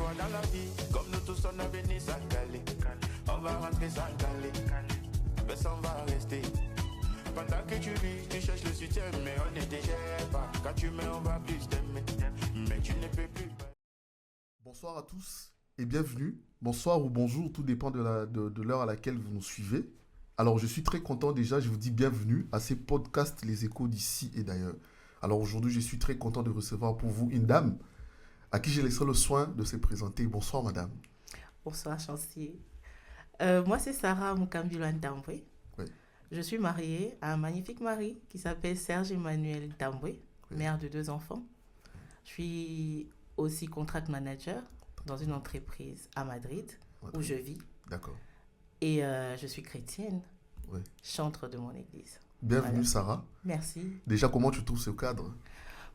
fois dans la vie, comme nous tous on a venu s'encaler. On va rentrer s'encaler, mais ça on va rester. Pendant que tu vis, tu cherches le soutien, mais on ne te gère pas. Quand tu mets, on va plus t'aimer, mais tu ne peux plus. Bonsoir à tous et bienvenue. Bonsoir ou bonjour, tout dépend de l'heure à laquelle vous nous suivez. Alors, je suis très content déjà, je vous dis bienvenue à ces podcasts Les Échos d'ici et d'ailleurs. Alors aujourd'hui, je suis très content de recevoir pour vous une dame à qui j'ai laissé le soin de se présenter. Bonsoir madame. Bonsoir Chancier. Moi c'est Sarah Mukambilo Ntambwe. Oui. Je suis mariée à un magnifique mari qui s'appelle Serge Emmanuel Ntambwe, Oui. mère de 2 enfants. Je suis aussi contract manager dans une entreprise à Madrid où je vis. D'accord. Et je suis chrétienne, Oui. chantre de mon église. Bienvenue Voilà. Sarah. Merci. Déjà, comment tu trouves ce cadre?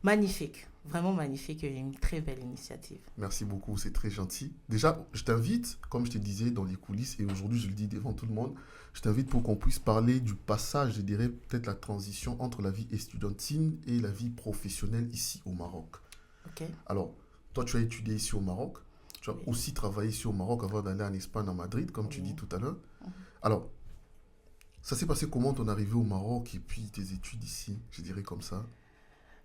Magnifique, vraiment magnifique et une très belle initiative. Merci beaucoup, c'est très gentil. Déjà, je t'invite, comme je te disais, dans les coulisses, et aujourd'hui je le dis devant tout le monde, je t'invite pour qu'on puisse parler du passage, je dirais peut-être la transition entre la vie estudiantine et la vie professionnelle ici au Maroc. Ok. Alors, toi tu as étudié ici au Maroc, tu as Oui. aussi travaillé ici au Maroc avant d'aller en Espagne, à Madrid, comme tu Oui. dis tout à l'heure. Mhm. Alors, ça s'est passé comment ton arrivée au Maroc et puis tes études ici, je dirais comme ça.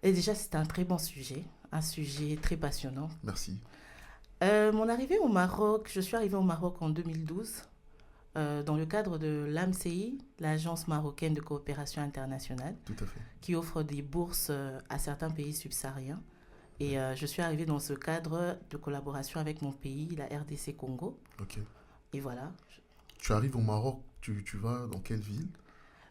Et déjà c'est un très bon sujet, un sujet très passionnant. Merci. Mon arrivée au Maroc, je suis arrivée au Maroc en 2012 dans le cadre de l'AMCI, l'Agence marocaine de coopération internationale, Tout à fait. qui offre des bourses à certains pays subsahariens. Et je suis arrivée dans ce cadre de collaboration avec mon pays, la RDC Congo. Ok. Et voilà. Tu arrives au Maroc, tu vas dans quelle ville?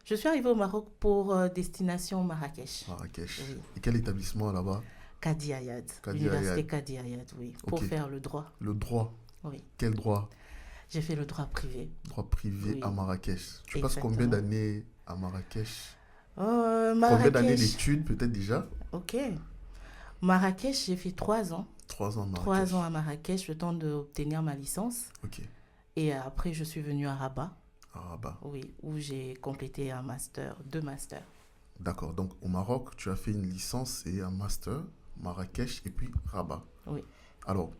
Je suis arrivée au Maroc pour destination Marrakech. Marrakech. Oui. Et quel établissement là-bas? Kadi Ayad, Kadi l'université Ayad. Kadi Ayad, oui, pour Ok. faire le droit. Le droit. Oui. Quel droit? J'ai fait le droit privé. Droit privé Oui. à Marrakech. Tu passes Exactement. combien d'années à Marrakech? Combien Marrakech. d'années d'études peut-être déjà? Ok. Marrakech, j'ai fait 3 ans. 3 ans à Marrakech. 3 ans à Marrakech, le temps d'obtenir ma licence. Ok. Et après, je suis venue à Rabat, À Rabat. oui, où j'ai complété un master, 2 masters. D'accord. Donc au Maroc, tu as fait une licence et un master, Marrakech et puis Rabat. Oui. Alors,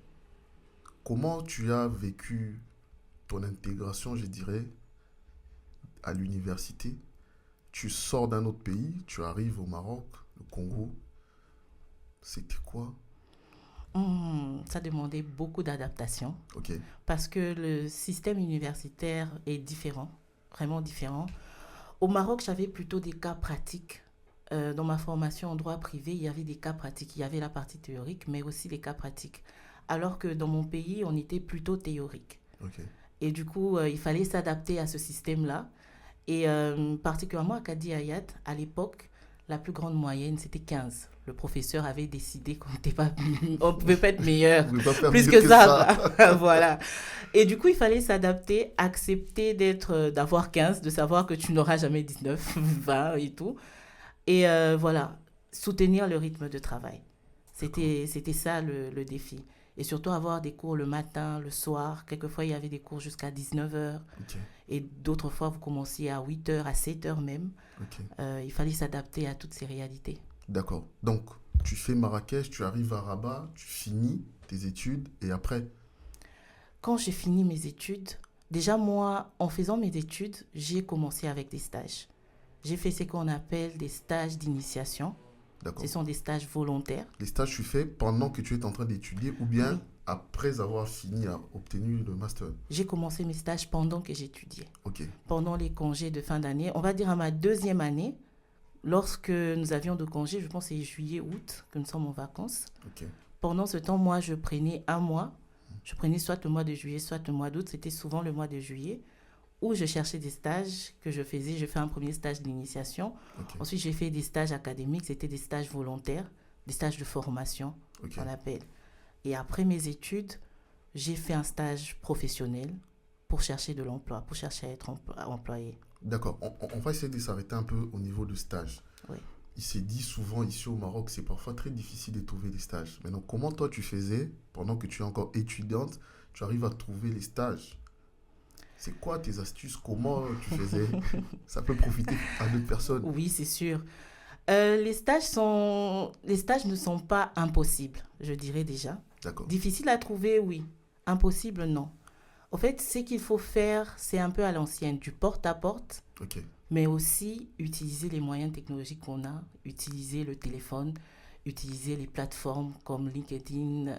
comment tu as vécu ton intégration, je dirais, à l'université? Tu sors d'un autre pays, tu arrives au Maroc, le Congo. C'était quoi? Ça demandait beaucoup d'adaptation Ok. parce que le système universitaire est différent, vraiment différent. Au Maroc, j'avais plutôt des cas pratiques. Dans ma formation en droit privé, il y avait des cas pratiques. Il y avait la partie théorique, mais aussi les cas pratiques. Alors que dans mon pays, on était plutôt théorique. Ok. Et du coup, il fallait s'adapter à ce système-là. Et particulièrement à Kadi Ayad, à l'époque, la plus grande moyenne, c'était 15. Le professeur avait décidé qu'on ne pouvait pas être meilleur. Vous pouvez pas faire Plus mieux que ça. Voilà. Et du coup, il fallait s'adapter, accepter d'avoir 15, de savoir que tu n'auras jamais 19, 20 et tout. Et voilà, soutenir le rythme de travail. C'était ça le défi. Et surtout avoir des cours le matin, le soir. Quelquefois, il y avait des cours jusqu'à 19h. Ok. Et d'autres fois, vous commenciez à 8h, à 7h même. Ok. Il fallait s'adapter à toutes ces réalités. D'accord. Donc, tu fais Marrakech, tu arrives à Rabat, tu finis tes études et après, Quand j'ai fini mes études, déjà moi, en faisant mes études, j'ai commencé avec des stages. J'ai fait ce qu'on appelle des stages d'initiation. d'accord. Ce sont des stages volontaires. Les stages, tu fais pendant que tu es en train d'étudier ou bien Oui. après avoir fini, obtenu le master? J'ai commencé mes stages pendant que j'étudiais. Ok. Pendant les congés de fin d'année, on va dire à ma 2e année, lorsque nous avions de congés, je pense que c'est juillet, août, que nous sommes en vacances. Ok. Pendant ce temps, moi, je prenais un mois. Je prenais soit le mois de juillet, soit le mois d'août. C'était souvent le mois de juillet où je cherchais des stages que je faisais. Je fais un premier stage d'initiation. Ok. Ensuite, j'ai fait des stages académiques. C'était des stages volontaires, des stages de formation, Ok. on appelle. Et après mes études, j'ai fait un stage professionnel pour chercher de l'emploi, pour chercher à être employé. D'accord. On va essayer de s'arrêter un peu au niveau de stage. Oui. Il s'est dit souvent ici au Maroc, c'est parfois très difficile de trouver des stages. Maintenant, comment toi tu faisais, pendant que tu es encore étudiante, tu arrives à trouver les stages? C'est quoi tes astuces? Comment tu faisais? Ça peut profiter à d'autres personnes. Oui, c'est sûr. Les stages ne sont pas impossibles, je dirais déjà. D'accord. Difficile à trouver, oui. Impossible, non. En fait, ce qu'il faut faire, c'est un peu à l'ancienne, du porte-à-porte, Ok. mais aussi utiliser les moyens technologiques qu'on a, utiliser le téléphone, utiliser les plateformes comme LinkedIn,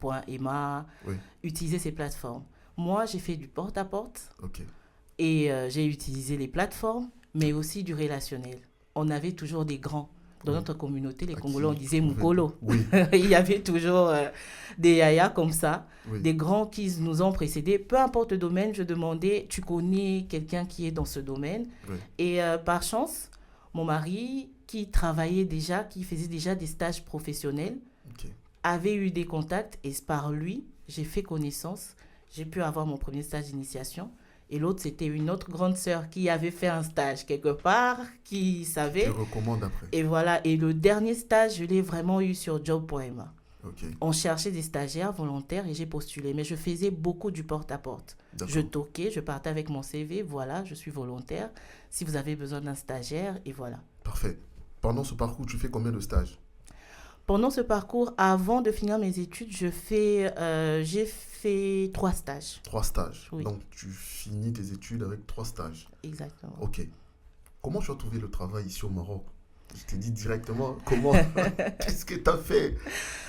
job.ema, Oui. utiliser ces plateformes. Moi, j'ai fait du porte-à-porte Ok. et j'ai utilisé les plateformes, mais aussi du relationnel. On avait toujours des grands. Dans Oui. notre communauté, les À Congolais, on qui disait tu pouvais- Mukolo. Oui. Il y avait toujours des yayas comme ça, Oui. des grands qui nous ont précédés. Peu importe le domaine, je demandais, tu connais quelqu'un qui est dans ce domaine? Oui. Et par chance, mon mari, qui travaillait déjà, qui faisait déjà des stages professionnels, Ok. avait eu des contacts et par lui, j'ai fait connaissance. J'ai pu avoir mon premier stage d'initiation. Et l'autre, c'était une autre grande sœur qui avait fait un stage quelque part, qui Je savait. recommande après. Et voilà. Et le dernier stage, je l'ai vraiment eu sur job.ema. Ok. On cherchait des stagiaires volontaires et j'ai postulé. Mais je faisais beaucoup du porte-à-porte. D'accord. Je toquais, je partais avec mon CV. Voilà, je suis volontaire. Si vous avez besoin d'un stagiaire, et voilà. Parfait. Pendant ce parcours, tu fais combien de stages? Pendant ce parcours, avant de finir mes études, j'ai fait 3 stages. 3 stages. Oui. Donc, tu finis tes études avec 3 stages. Exactement. Ok. Comment tu as trouvé le travail ici au Maroc? Je t'ai dit directement, comment, qu'est-ce que tu as fait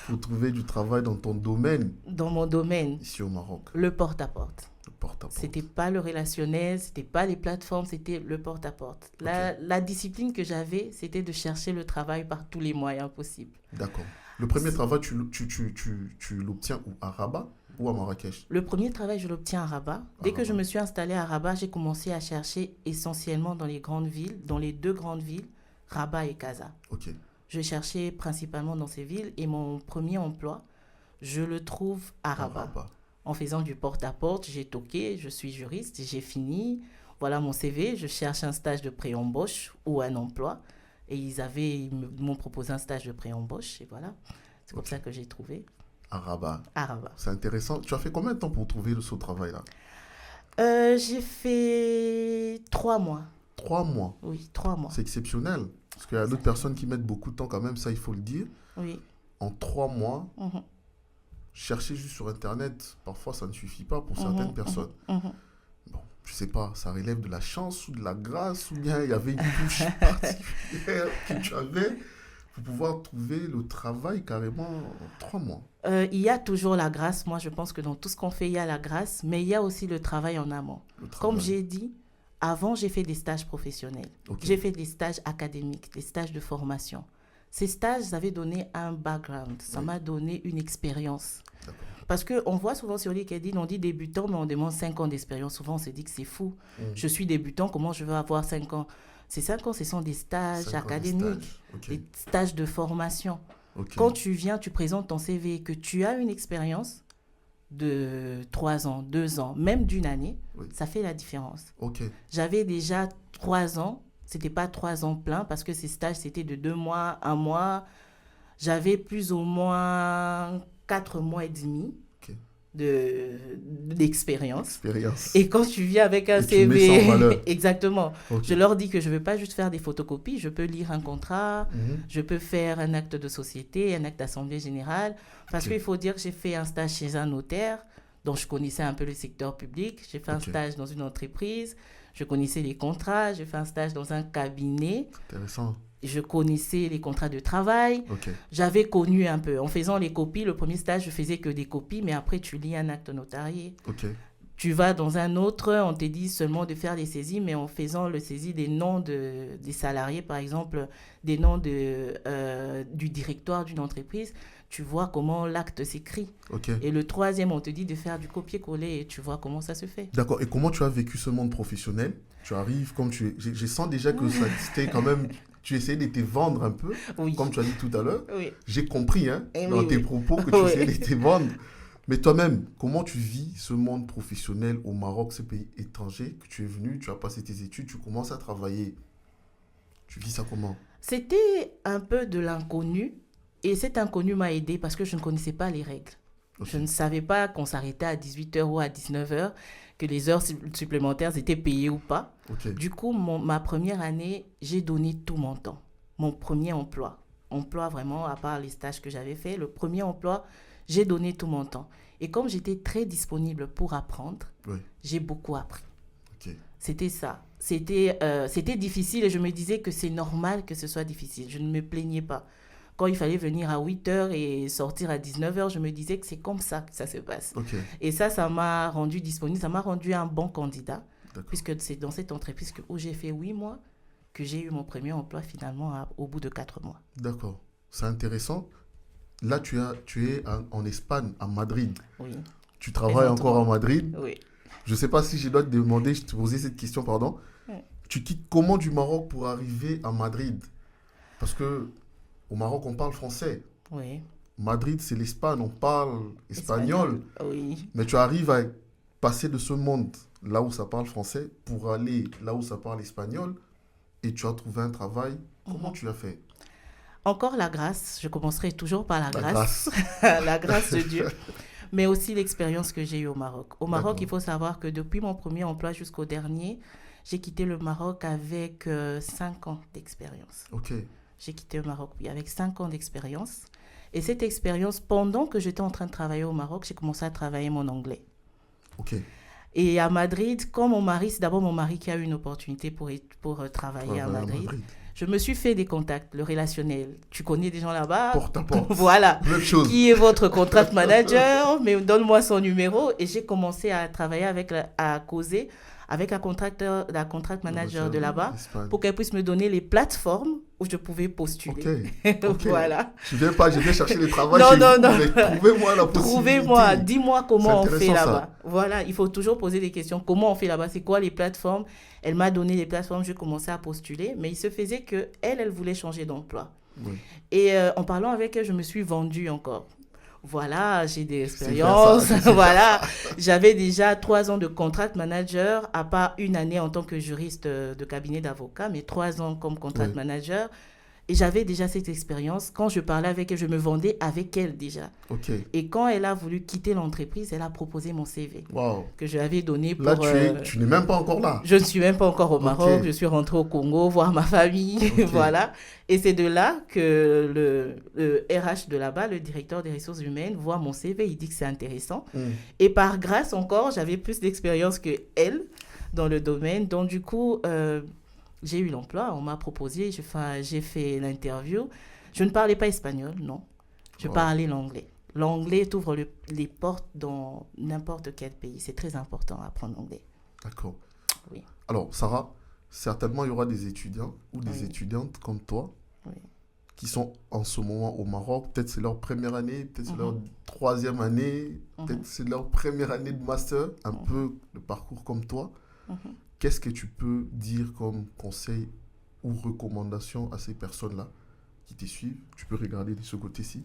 pour trouver du travail dans ton domaine Dans mon domaine, ici au Maroc? le porte-à-porte. Le porte-à-porte. C'était pas le relationnel, c'était pas les plateformes, c'était le porte-à-porte. La discipline que j'avais, c'était de chercher le travail par tous les moyens possibles. D'accord. Le premier travail, tu l'obtiens où? À Rabat ou à Marrakech? Le premier travail, je l'obtiens à Rabat. Dès que je Rabat. me suis installée à Rabat, j'ai commencé à chercher essentiellement dans les grandes villes, dans les 2 grandes villes, Rabat et Casa. Ok. Je cherchais principalement dans ces villes et mon premier emploi, je le trouve à À Rabat. Rabat. En faisant du porte-à-porte, j'ai toqué, je suis juriste, j'ai fini. Voilà mon CV, je cherche un stage de pré-embauche ou un emploi. Et ils m'ont proposé un stage de pré-embauche et voilà. C'est comme Ok. ça que j'ai trouvé À Rabat. à Rabat. C'est intéressant. Tu as fait combien de temps pour trouver ce travail-là? J'ai fait 3 mois. 3 mois. Oui, 3 mois. C'est exceptionnel. Parce qu'il y a d'autres personnes qui mettent beaucoup de temps quand même, ça il faut le dire. Oui. En 3 mois, Mhm. chercher juste sur Internet, parfois ça ne suffit pas pour Mhm, certaines mhm, personnes. mhm. Bon, je sais pas, ça relève de la chance ou de la grâce, ou bien il y avait une touche particulière que tu avais pour pouvoir trouver le travail carrément en 3 mois. Il y a toujours la grâce. Moi, je pense que dans tout ce qu'on fait, il y a la grâce, mais il y a aussi le travail en amont. Le Comme travail. j'ai dit, avant, j'ai fait des stages professionnels. Ok. J'ai fait des stages académiques, des stages de formation. Ces stages avaient donné un background, ça Oui. m'a donné une expérience. D'accord. Parce qu'on voit souvent sur LinkedIn, on dit débutant, mais on demande 5 ans d'expérience. Souvent, on se dit que c'est fou. Je suis débutant, comment je veux avoir 5 ans? Ces 5 ans, ce sont des stages 5 ans de académiques, stage. Ok. des stages de formation. Ok. Quand tu viens, tu présentes ton CV, que tu as une expérience de 3 ans, 2 ans, même d'une année, Oui. ça fait la différence. Ok. J'avais déjà 3 ans, c'était pas 3 ans pleins parce que ces stages c'était de 2 mois, 1 mois. J'avais plus ou moins 4 mois et demi Ok. d'expérience. Expérience. Et quand tu viens avec un Et tu mets ça en CV, valeur. exactement, Ok. je leur dis que je ne veux pas juste faire des photocopies, je peux lire un contrat, Mhm. je peux faire un acte de société, un acte d'assemblée générale. Parce Ok. qu'il faut dire que j'ai fait un stage chez un notaire, dont je connaissais un peu le secteur public. J'ai fait un Ok. stage dans une entreprise, je connaissais les contrats. J'ai fait un stage dans un cabinet, Intéressant. je connaissais les contrats de travail. Ok. J'avais connu un peu. En faisant les copies, le premier stage, je faisais que des copies, mais après, tu lis un acte notarié. Ok. Tu vas dans un autre, on te dit seulement de faire des saisies, mais en faisant le saisie des noms des salariés, par exemple, des noms du directoire d'une entreprise, tu vois comment l'acte s'écrit. Ok. Et le troisième, on te dit de faire du copier-coller et tu vois comment ça se fait. D'accord. Et comment tu as vécu ce monde professionnel? Tu arrives comme tu es. Je sens déjà que ça c'était quand même. Tu essayais de te vendre un peu, Oui. comme tu as dit tout à l'heure. Oui. J'ai compris hein, Eh dans oui, tes oui. propos que tu Oui. essayais de te vendre. Mais toi-même, comment tu vis ce monde professionnel au Maroc, ce pays étranger, que tu es venu, tu as passé tes études, tu commences à travailler. Tu vis ça comment? C'était un peu de l'inconnu et cet inconnu m'a aidé parce que je ne connaissais pas les règles. Ok. Je ne savais pas qu'on s'arrêtait à 18h ou à 19h, que les heures supplémentaires étaient payées ou pas. Ok. Du coup, ma première année, j'ai donné tout mon temps. Mon premier emploi vraiment, à part les stages que j'avais faits, le premier emploi, J'ai donné tout mon temps. Et comme j'étais très disponible pour apprendre, Oui. j'ai beaucoup appris. Ok. C'était ça. C'était difficile et je me disais que c'est normal que ce soit difficile. Je ne me plaignais pas. Quand il fallait venir à 8h et sortir à 19h, je me disais que c'est comme ça que ça se passe. Ok. Et ça m'a rendu disponible, ça m'a rendu un bon candidat, D'accord. puisque c'est dans cette entreprise où j'ai fait 8 mois que j'ai eu mon premier emploi finalement au bout de 4 mois. D'accord. C'est intéressant. Là, tu es en Espagne, à Madrid. Oui. Tu travailles encore à Madrid. Oui. Je ne sais pas si je dois te demander, je te posais cette question, pardon. Tu quittes comment du Maroc pour arriver à Madrid? Parce que au Maroc, on parle français. Oui. Madrid, c'est l'Espagne, on parle espagnol. Oui. Mais tu arrives à passer de ce monde, là où ça parle français, pour aller là où ça parle espagnol, et tu as trouvé un travail. Comment tu as fait? Encore la grâce, je commencerai toujours par la grâce. la grâce de Dieu, mais aussi l'expérience que j'ai eue au Maroc. Au Maroc, D'accord. il faut savoir que depuis mon premier emploi jusqu'au dernier, j'ai quitté le Maroc avec 5 ans d'expérience. Ok. J'ai quitté le Maroc, oui, avec 5 ans d'expérience. Et cette expérience, pendant que j'étais en train de travailler au Maroc, j'ai commencé à travailler mon anglais. Ok. Et à Madrid, quand mon mari, c'est d'abord mon mari qui a eu une opportunité pour travailler à Madrid. Je me suis fait des contacts, le relationnel. Tu connais des gens là-bas? Porte à porte. Voilà. Même chose. Qui est votre contract manager? Mais donne-moi son numéro. Et j'ai commencé à travailler à causer avec la contract manager de là-bas Espagne. pour qu'elle puisse me donner les plateformes où je pouvais postuler. Ok. Voilà. Je viens chercher le travail Non, chez non, vous, non. mais trouvez-moi la possibilité. Trouvez-moi, dis-moi comment on fait intéressant, là-bas. Voilà, il faut toujours poser des questions. Comment on fait là-bas? C'est quoi les plateformes? Elle m'a donné les plateformes, je commençais à postuler, mais il se faisait que elle voulait changer d'emploi. Oui. Et en parlant avec elle, je me suis vendue encore. Voilà, j'ai des C'est expériences. faire ça. Voilà, j'avais déjà 3 ans de contract manager, à part une année en tant que juriste de cabinet d'avocat, mais 3 ans comme contract Oui. manager. Et j'avais déjà cette expérience. Quand je parlais avec elle, je me vendais avec elle déjà. Ok. Et quand elle a voulu quitter l'entreprise, elle a proposé mon CV Wow. que je lui avais donné pour... Là, tu n'es même pas encore là. Je ne suis même pas encore au Maroc. Ok. Je suis rentrée au Congo voir ma famille. Ok. Voilà. Et c'est de là que le RH de là-bas, le directeur des ressources humaines, voit mon CV. Il dit que c'est intéressant. Et par grâce encore, j'avais plus d'expérience qu'elle dans le domaine. Donc du coup, j'ai eu l'emploi. On m'a proposé. J'ai fait l'interview. Je ne parlais pas espagnol, non. Je parlais l'anglais. L'anglais t'ouvre les portes dans n'importe quel pays. C'est très important d'apprendre l'anglais. D'accord. Oui. Alors, Sarah, certainement, il y aura des étudiants ou des étudiantes comme toi qui sont en ce moment au Maroc. Peut-être c'est leur première année, peut-être c'est leur 3e année, peut-être c'est leur première année de master, un peu de parcours comme toi. Qu'est-ce que tu peux dire comme conseil ou recommandation à ces personnes-là qui te suivent? Tu peux regarder de ce côté-ci.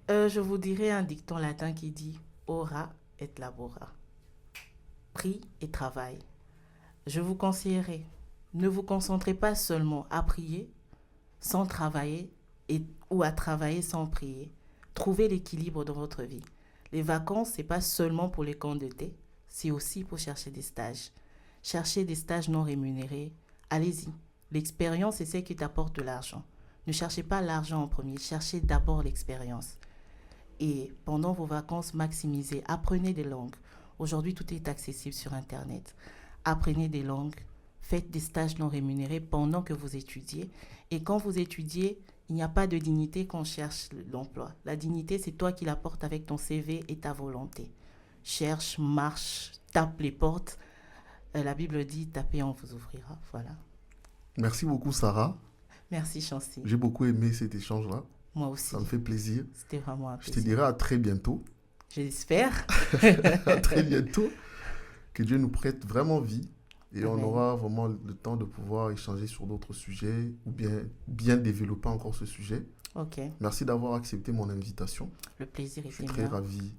Je vous dirais un dicton latin qui dit « Ora et labora ». Prie et travail. Je vous conseillerais, ne vous concentrez pas seulement à prier sans travailler ou à travailler sans prier. Trouvez l'équilibre dans votre vie. Les vacances, ce n'est pas seulement pour les camps d'été, c'est aussi pour chercher des stages. Cherchez des stages non rémunérés, allez-y. L'expérience, c'est celle qui t'apporte de l'argent. Ne cherchez pas l'argent en premier, cherchez d'abord l'expérience. Et pendant vos vacances, maximisez, apprenez des langues. Aujourd'hui, tout est accessible sur Internet. Apprenez des langues, faites des stages non rémunérés pendant que vous étudiez. Et quand vous étudiez, il n'y a pas de dignité quand on cherche l'emploi. La dignité, c'est toi qui l'apportes avec ton CV et ta volonté. Cherche, marche, tape les portes. La Bible dit, tapez, on vous ouvrira. Voilà. Merci beaucoup, Sarah. Merci, Chancy. J'ai beaucoup aimé cet échange-là. Moi aussi. Ça me fait plaisir. C'était vraiment un Je plaisir. te dirai à très bientôt. J'espère. À très bientôt. Que Dieu nous prête vraiment vie. Et on aura vraiment le temps de pouvoir échanger sur d'autres sujets ou bien développer encore ce sujet. Ok. Merci d'avoir accepté mon invitation. Le plaisir est Je suis très mien. ravi.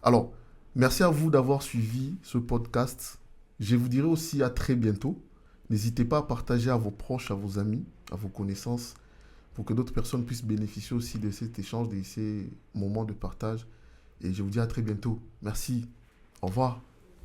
Alors, merci à vous d'avoir suivi ce podcast. Je vous dirai aussi à très bientôt. N'hésitez pas à partager à vos proches, à vos amis, à vos connaissances, pour que d'autres personnes puissent bénéficier aussi de cet échange, de ces moments de partage. Et je vous dis à très bientôt. Merci. Au revoir.